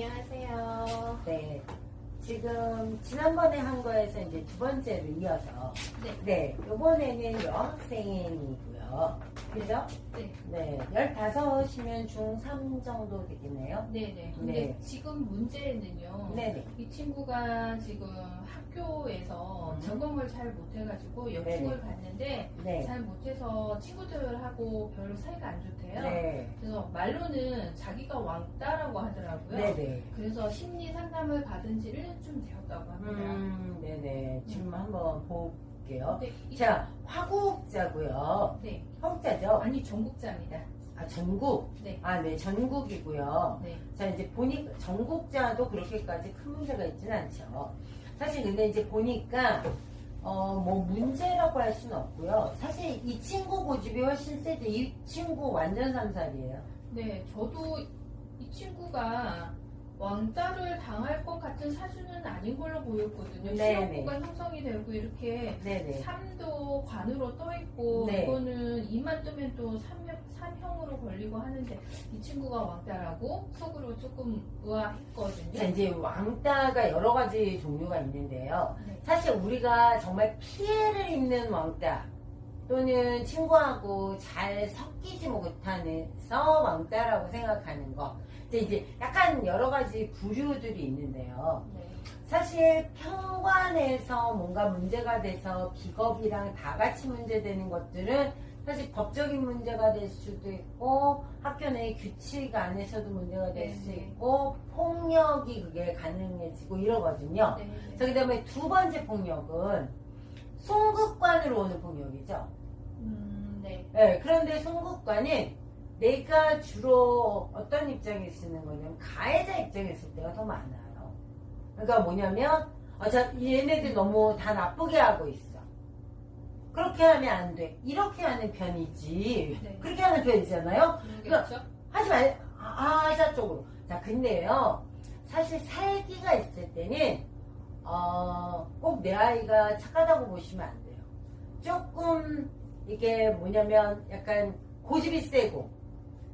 안녕하세요. 네. 지금 지난번에 한 거에서 이제 두 번째로 이어서 네. 요번에는 여학생이고요. 그죠? 네. 네. 15이면 중3 정도 되겠네요. 네네. 근데 네. 지금 문제는요. 네네. 이 친구가 지금 학교에서 적응을 잘 못해가지고 여충을 갔는데 네. 잘 못해서 친구들하고 별로 사이가 안 좋대요. 네. 그래서 말로는 자기가 왕따라고 하더라고요. 네네. 그래서 심리 상담을 받은 지 1년쯤 되었다고 합니다. 네네. 지금 한번 볼게요. 근데 자, 화국자고요. 네. 화국자죠? 아니 전국자입니다. 아, 전국? 네. 아, 네. 전국이고요. 네. 자, 이제 보니까 전국자도 그렇게까지 큰 문제가 있지는 않죠. 사실 근데 이제 보니까 뭐 문제라고 할 수는 없고요. 사실 이 친구 고집이 훨씬 세죠. 이 친구 완전 3살이에요. 네, 저도 이 친구가 왕따를 당할 것 같은 사주는 아닌 걸로 보였거든요. 네네. 시력구가 형성이 되고 이렇게 네네. 3도 관으로 떠 있고 네. 이거는 2만 뜨면 또 3형으로 걸리고 하는데 이 친구가 왕따라고 속으로 조금 의아했거든요. 자, 이제 왕따가 여러 가지 종류가 있는데요. 네. 사실 우리가 정말 피해를 입는 왕따 또는 친구하고 잘 섞이지 못하면서 왕따라고 생각하는 거. 이제 약간 여러 가지 부류들이 있는데요. 네. 사실 평관에서 뭔가 문제가 돼서 기겁이랑 다 같이 문제되는 것들은 사실 법적인 문제가 될 수도 있고 학교 내 규칙 안에서도 문제가 될 수 있고 폭력이 그게 가능해지고 이러거든요. 네. 자, 그 다음에 두 번째 폭력은 송극관으로 오는 폭력이죠. 네. 네, 그런데 송극관은 내가 주로 어떤 입장에 쓰는 거냐면 가해자 입장에 쓸 때가 더 많아요. 그러니까 뭐냐면 자, 얘네들 너무 다 나쁘게 하고 있어. 그렇게 하면 안 돼. 이렇게 하는 편이지. 네. 그렇게 하는 편이잖아요. 그렇죠? 하지 말, 하자 쪽으로. 자, 근데요. 사실 살기가 있을 때는, 꼭 내 아이가 착하다고 보시면 안 돼요. 조금, 이게 뭐냐면, 약간 고집이 세고,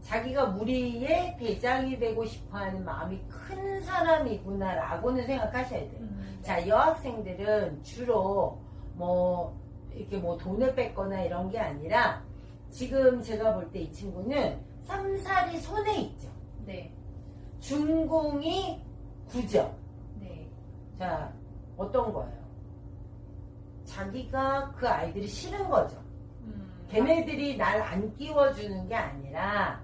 자기가 무리의 대장이 되고 싶어 하는 마음이 큰 사람이구나라고는 생각하셔야 돼요. 자, 여학생들은 주로, 이렇게 돈을 뺏거나 이런 게 아니라, 지금 제가 볼 때 이 친구는 3살이 손에 있죠. 네. 중공이 9죠. 네. 자, 어떤 거예요? 자기가 그 아이들이 싫은 거죠. 걔네들이 날 안 끼워주는 게 아니라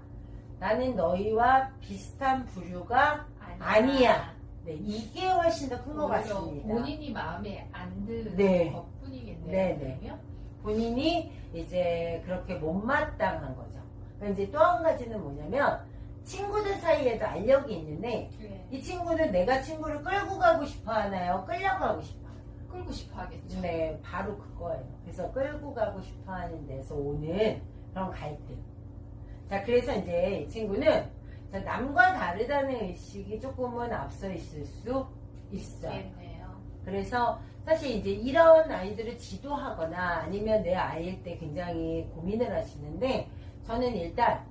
나는 너희와 비슷한 부류가 아니야. 네, 이게 훨씬 더 큰 것 같습니다. 본인이 마음에 안 드는 네. 것뿐이겠네요. 네네. 그러면? 본인이 이제 그렇게 못마땅한 거죠. 그러니까 이제 또 한 가지는 뭐냐면 친구들 사이에도 알력이 있는데 네. 이 친구는 내가 친구를 끌고 가고 싶어 하나요? 끌려가고 싶어 하나요? 끌고 싶어 하겠죠. 네, 바로 그거예요. 그래서 끌고 가고 싶어 하는 데서 오는 그런 갈등. 자, 그래서 이제 이 친구는 자, 남과 다르다는 의식이 조금은 앞서 있을 수 있어요. 네네요. 그래서 사실 이제 이런 아이들을 지도하거나 아니면 내 아이일 때 굉장히 고민을 하시는데 저는 일단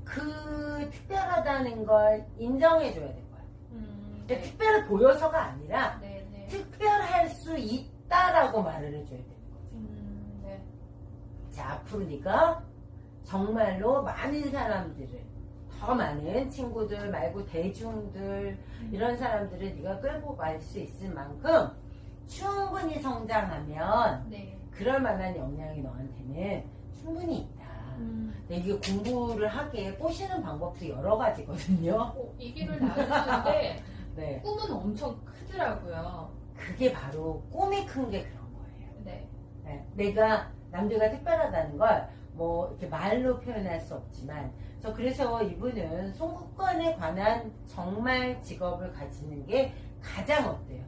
그 특별하다는 걸 인정해줘야 될 거예요. 네. 특별해 보여서가 아니라 네네. 특별할 수 있다라고 말을 해줘야 되는 거죠. 네. 자, 앞으로 네가 정말로 많은 사람들을 더 많은 친구들 말고 대중들 이런 사람들을 네가 끌고 갈 수 있을 만큼 충분히 성장하면 네. 그럴 만한 역량이 너한테는 충분히 있다. 근데 이게 공부를 하기에 꼬시는 방법도 여러 가지거든요. 얘기를 나누는데 네. 꿈은 엄청 크더라고요. 그게 바로 꿈이 큰 게 그런 거예요. 네. 네. 내가 남들과 특별하다는 걸 이렇게 말로 표현할 수 없지만 그래서 이분은 송극관에 관한 정말 직업을 가지는 게 가장 어때요?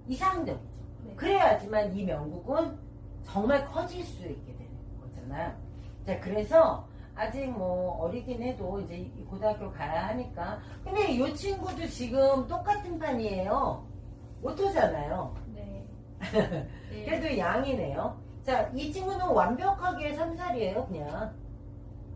이상적이죠. 네. 그래야지만 이 명국은 정말 커질 수 있게 되는 거잖아요. 자, 그래서 아직 어리긴 해도 이제 고등학교 가야 하니까. 근데 이 친구도 지금 똑같은 판이에요. 오토잖아요. 네. 네. 그래도 양이네요. 자, 이 친구는 완벽하게 3살이에요, 그냥.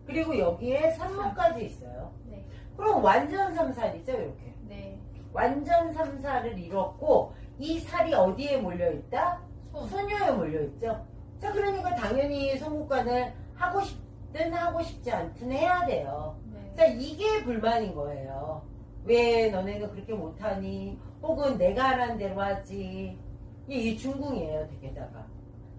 그리고 여기에 3모까지 있어요. 네. 그럼 완전 3살이죠, 이렇게. 네. 완전 3사를 이뤘고 이 살이 어디에 몰려있다? 손. 소녀에 몰려있죠. 자, 그러니까 당연히 송곳관을 하고 싶든 하고 싶지 않든 해야 돼요. 네. 자, 이게 불만인 거예요. 왜 너네는 그렇게 못하니? 혹은 내가 하라는 대로 하지. 이게 중궁이에요, 되게다가.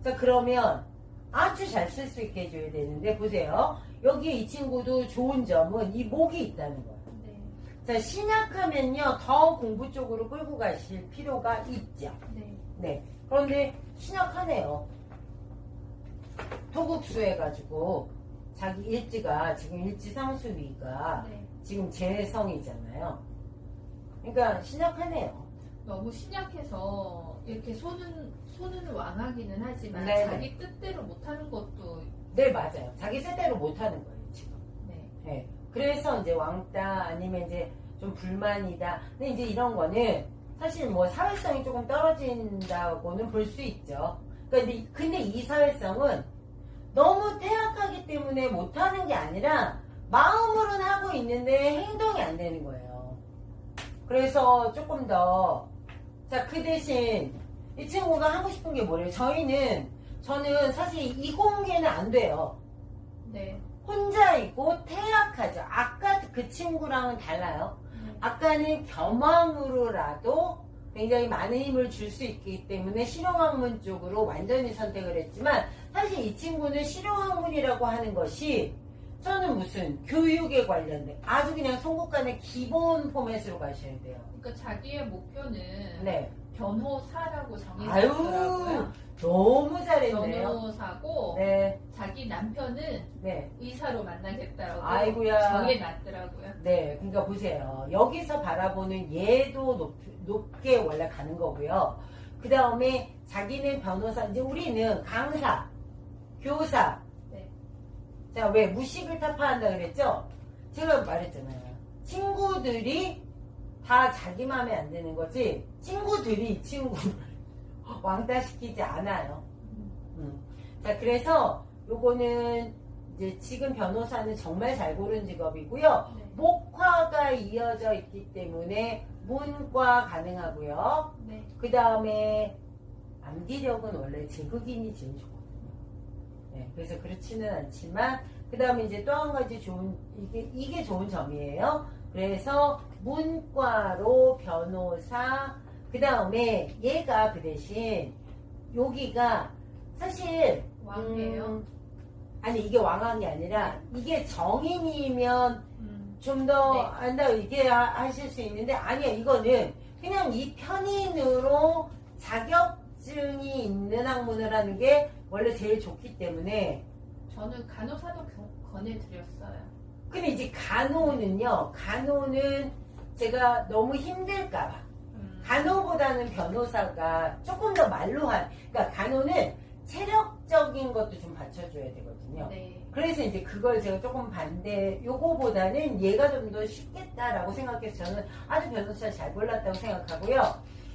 자, 그러면 아주 잘 쓸 수 있게 해줘야 되는데, 보세요. 여기 이 친구도 좋은 점은 이 목이 있다는 거예요. 네. 자, 신약하면요, 더 공부 쪽으로 끌고 가실 필요가 있죠. 네. 네. 그런데 신약하네요. 토국수 해가지고, 자기 일지가, 지금 일지상수위가 네. 지금 재성이잖아요. 그러니까 신약하네요. 너무 신약해서 이렇게 손은 왕하기는 하지만 네. 자기 뜻대로 못하는 것도 네, 맞아요. 자기 뜻대로 못하는 거예요, 지금. 네. 네. 그래서 이제 왕따 아니면 이제 좀 불만이다. 근데 이제 이런 거는 사실 뭐 사회성이 조금 떨어진다고는 볼 수 있죠. 근데 이 사회성은 너무 퇴학하기 때문에 못하는 게 아니라 마음으로는 하고 있는데 행동이 안 되는 거예요. 그래서 조금 더, 자, 그 대신 이 친구가 하고 싶은 게 뭐래요? 저는 사실 이 공개는 안 돼요. 네. 혼자 있고 퇴학하죠. 아까 그 친구랑은 달라요. 아까는 겸황으로라도 굉장히 많은 힘을 줄 수 있기 때문에 실용학문 쪽으로 완전히 선택을 했지만 사실 이 친구는 실용학문이라고 하는 것이 저는 무슨 교육에 관련된 아주 그냥 송곳간의 기본 포맷으로 가셔야 돼요. 그러니까 자기의 목표는 네. 변호사라고 아유, 정해졌더라고요. 너무 잘했네요. 변호사고 네. 자기 남편은 네. 의사로 만나겠다라고 아이고야. 정해놨더라고요. 네, 그러니까 보세요. 여기서 바라보는 얘도 높게 원래 가는 거고요. 그 다음에 자기는 변호사, 이제 우리는 강사, 교사. 네. 자, 왜 무식을 타파한다 그랬죠? 제가 말했잖아요. 친구들이 다 자기 마음에 안 드는 거지, 친구들이 이 친구를 왕따시키지 않아요. 자, 그래서 요거는 이제 지금 변호사는 정말 잘 고른 직업이고요. 네. 목화가 이어져 있기 때문에 문과 가능하고요. 네. 그 다음에 암기력은 원래 제극인이 제일 좋거든요. 네, 그래서 그렇지는 않지만 그 다음에 이제 또 한 가지 좋은 이게 좋은 점이에요. 그래서 문과로 변호사, 그 다음에 얘가 그 대신 여기가 사실 왕이에요. 아니 이게 왕왕이 아니라 이게 정인이면 좀 더 네. 안다 이게 하실 수 있는데 아니야, 이거는 그냥 이 편인으로 자격증이 있는 학문을 하는 게 원래 제일 좋기 때문에. 저는 간호사도 권해드렸어요. 근데 이제 간호는 제가 너무 힘들까봐 간호보다는 변호사가 조금 더 말로한, 그러니까 간호는 체력적인 것도 좀 받쳐줘야 되거든요. 네. 그래서 이제 그걸 제가 조금 요거보다는 얘가 좀 더 쉽겠다라고 생각해서 저는 아주 변호사 잘 골랐다고 생각하고요.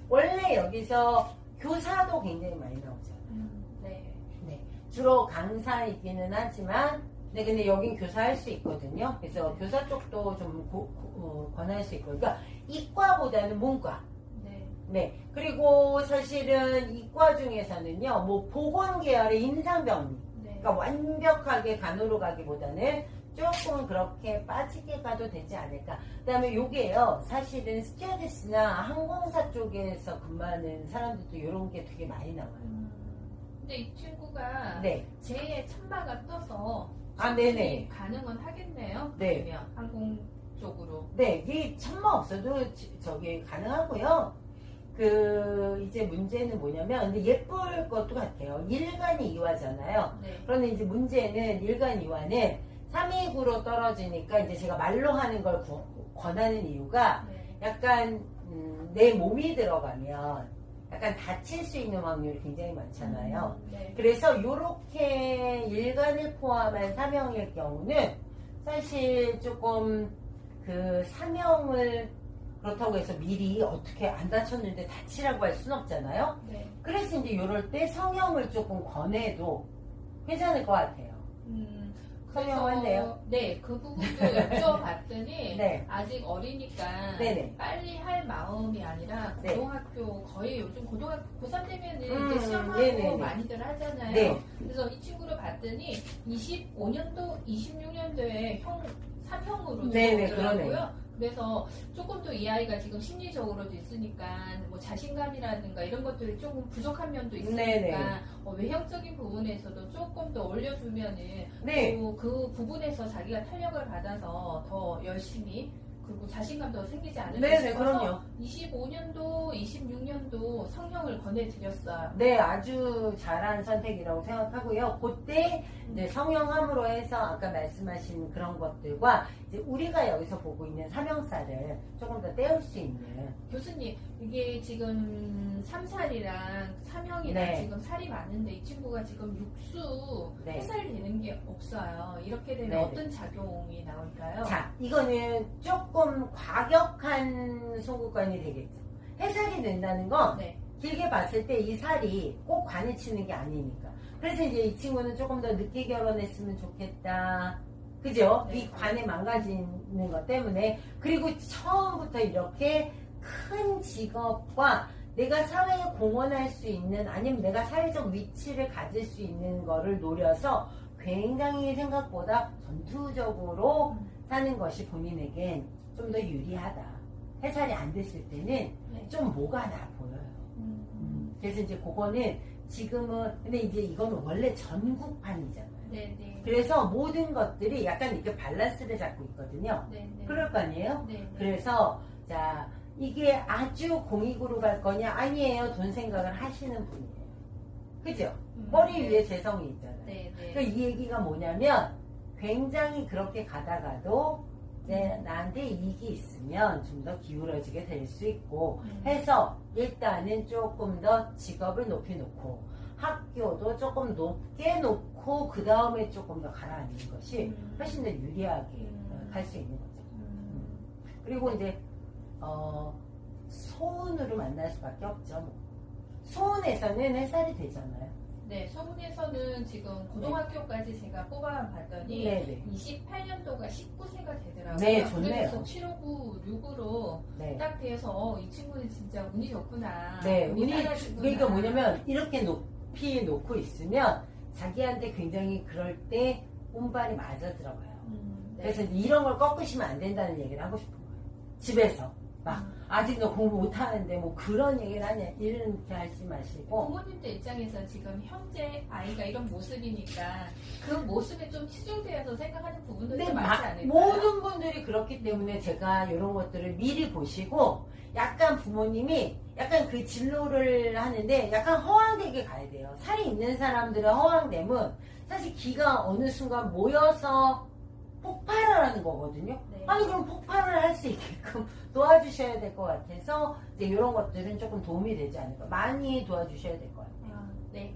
원래 여기서 교사도 굉장히 많이 나오잖아요. 네. 네. 주로 강사이기는 하지만, 네, 근데 여긴 교사할 수 있거든요. 그래서 교사 쪽도 좀 권할 수 있고. 그러니까 이과보다는 문과. 네. 네. 그리고 사실은 이과 중에서는요, 뭐 보건 계열의 임상병리. 네. 그러니까 완벽하게 간호로 가기보다는 조금 그렇게 빠지게 가도 되지 않을까. 그 다음에 요게요, 사실은 스튜어디스나 항공사 쪽에서 근무하는 사람들도 이런 게 되게 많이 나와요. 근데 이 친구가 네. 제 천마가 떠서 아, 네네. 가능은 하겠네요. 네. 그러면 항공 쪽으로. 네, 이게 천마 없어도 저기 가능하고요. 이제 문제는 뭐냐면, 근데 예쁠 것도 같아요. 일간이 이화잖아요. 네. 그런데 이제 문제는 일간 이화는 329로 떨어지니까 이제 제가 말로 하는 걸 권하는 이유가 네. 약간, 내 몸이 들어가면 약간 다칠 수 있는 확률이 굉장히 많잖아요. 네. 그래서 요렇게 일간을 포함한 사명일 경우는 사실 조금 그 사명을 그렇다고 해서 미리 어떻게 안 다쳤는데 다치라고 할 순 없잖아요. 네. 그래서 이제 요럴 때 성형을 조금 권해도 괜찮을 것 같아요. 성형한대요? 네, 그 부분도 여쭤봤더니 네. 아직 어리니까 네네. 빨리 할 마음이 아니라 네. 고등학교 거의 요즘 고등학교 고3 되면은 음, 이제 시험하고 네네네. 많이들 하잖아요. 네. 그래서 이 친구를 봤더니 25년도, 26년도에 3형으로 네네, 들어오더라고요. 그래서 조금 더 이 아이가 지금 심리적으로도 있으니까 뭐 자신감이라든가 이런 것들이 조금 부족한 면도 있으니까 네네. 외형적인 부분에서도 조금 더 올려주면은 네. 또 그 부분에서 자기가 탄력을 받아서 더 열심히 그리고 자신감도 생기지 않을까 네네, 싶어서 그럼요. 25년도, 26년도 성형을 권해드렸어요. 네, 아주 잘한 선택이라고 생각하고요. 그때 이제 성형함으로 해서 아까 말씀하신 그런 것들과 이제 우리가 여기서 보고 있는 삼형살을 조금 더 떼울 수 있는. 교수님, 이게 지금 3살이랑 3형이랑 네. 지금 살이 많은데 이 친구가 지금 육수 네. 해살이 되는 게 없어요. 이렇게 되면 네. 어떤 작용이 나올까요? 자, 이거는 조금 과격한 송구관이 되겠죠. 해살이 된다는 건 네. 길게 봤을 때 이 살이 꼭 관을 치는 게 아니니까. 그래서 이제 이 친구는 조금 더 늦게 결혼했으면 좋겠다. 그죠? 네. 이 관에 망가지는 것 때문에. 그리고 처음부터 이렇게 큰 직업과 내가 사회에 공헌할 수 있는, 아니면 내가 사회적 위치를 가질 수 있는 거를 노려서 굉장히 생각보다 전투적으로 사는 것이 본인에겐 좀 더 유리하다. 해살이 안 됐을 때는 네. 좀 뭐가 나 보여요. 그래서 이제 그거는 지금은, 근데 이제 이거는 원래 전국판이잖아요. 네, 네. 그래서 모든 것들이 약간 이렇게 밸런스를 잡고 있거든요. 네, 네. 그럴 거 아니에요? 네, 네. 그래서, 자, 이게 아주 공익으로 갈 거냐? 아니에요. 돈 생각을 하시는 분이에요. 그죠? 머리 네. 위에 재성이 있잖아요. 네, 네. 그러니까 이 얘기가 뭐냐면, 굉장히 그렇게 가다가도, 나한테 이익이 있으면 좀 더 기울어지게 될 수 있고 해서 일단은 조금 더 직업을 높이 놓고 학교도 조금 높게 놓고 그 다음에 조금 더 가라앉는 것이 훨씬 더 유리하게 갈 수 있는 거죠. 그리고 이제 소운으로 만날 수밖에 없죠. 뭐. 소운에서는 해살이 되잖아요. 네, 서문에서는 지금 고등학교까지 제가 뽑아봤더니 네네. 28년도가 19세가 되더라고요. 네, 좋네요. 그래서 759, 6으로 네. 딱 돼서 이 친구는 진짜 운이 좋구나. 네, 운이 따라주구나. 그러니까 뭐냐면 이렇게 높이 놓고 있으면 자기한테 굉장히 그럴 때 운발이 맞아 들어가요. 네. 그래서 이런 걸 꺾으시면 안 된다는 얘기를 하고 싶은 거예요. 집에서 막 아직 너 공부 못하는데 뭐 그런 얘기를 하냐 이렇게 하지 마시고. 부모님들 입장에서 지금 현재 아이가 이런 모습이니까 그 모습에 좀 치중되어서 생각하는 부분도 근데 좀 많지 않을까요? 모든 분들이 그렇기 때문에 제가 이런 것들을 미리 보시고 약간 부모님이 약간 그 진로를 하는데 약간 허황되게 가야 돼요. 살이 있는 사람들의 허황됨은 사실 기가 어느 순간 모여서 폭발을 하는 거거든요. 네. 아니 그럼 폭발을 할 수 있게끔 도와주셔야 될 것 같아서 이제 이런 것들은 조금 도움이 되지 않을까. 많이 도와주셔야 될 것 같아요. 네.